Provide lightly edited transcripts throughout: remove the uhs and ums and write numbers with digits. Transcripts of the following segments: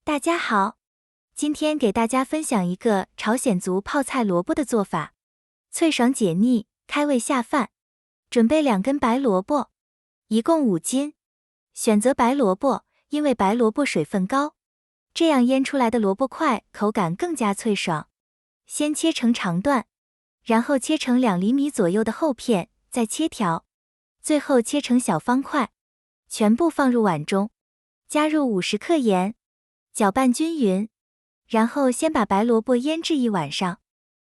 大家好，今天给大家分享一个朝鲜族泡菜萝卜的做法，脆爽解腻，开胃下饭。准备2根白萝卜，一共5斤。选择白萝卜，因为白萝卜水分高，这样腌出来的萝卜块口感更加脆爽。先切成长段，然后切成2厘米左右的厚片，再切条，最后切成小方块，全部放入碗中，加入50克盐，搅拌均匀，然后先把白萝卜腌制1晚上。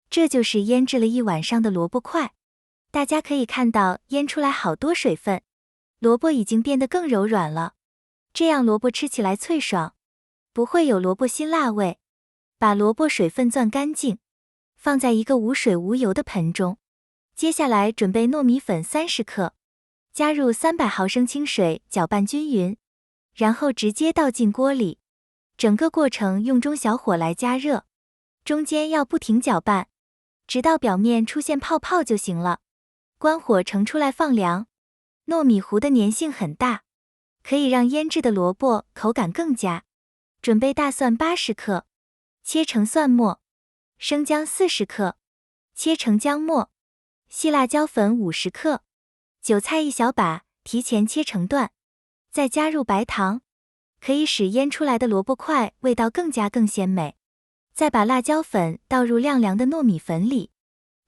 这就是腌制了1晚上的萝卜块。大家可以看到腌出来好多水分，萝卜已经变得更柔软了，这样萝卜吃起来脆爽，不会有萝卜辛辣味。把萝卜水分攥干净，放在一个无水无油的盆中。接下来准备糯米粉30克，加入300毫升清水，搅拌均匀，然后直接倒进锅里。整个过程用中小火来加热，中间要不停搅拌，直到表面出现泡泡就行了。关火盛出来放凉。糯米糊的粘性很大，可以让腌制的萝卜口感更佳。准备大蒜80克，切成蒜末；生姜40克，切成姜末；细辣椒粉50克，韭菜1小把，提前切成段。再加入白糖，可以使腌出来的萝卜块味道更鲜美。再把辣椒粉倒入晾凉的糯米粉里，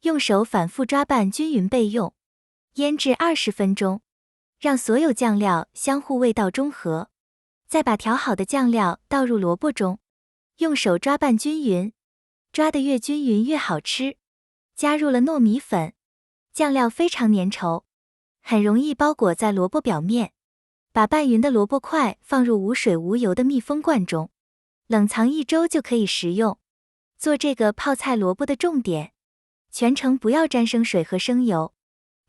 用手反复抓拌均匀备用。腌制20分钟，让所有酱料相互味道中和。再把调好的酱料倒入萝卜中，用手抓拌均匀，抓得越均匀越好吃。加入了糯米粉，酱料非常粘稠，很容易包裹在萝卜表面。把拌匀的萝卜块放入无水无油的密封罐中，冷藏1周就可以食用。做这个泡菜萝卜的重点，全程不要沾生水和生油，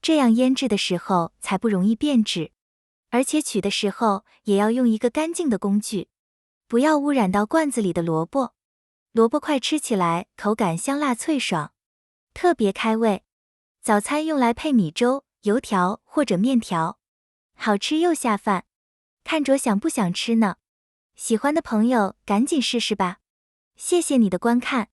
这样腌制的时候才不容易变质。而且取的时候也要用一个干净的工具，不要污染到罐子里的萝卜。萝卜块吃起来口感香辣脆爽，特别开胃。早餐用来配米粥、油条或者面条，好吃又下饭。看着想不想吃呢？喜欢的朋友赶紧试试吧。谢谢你的观看。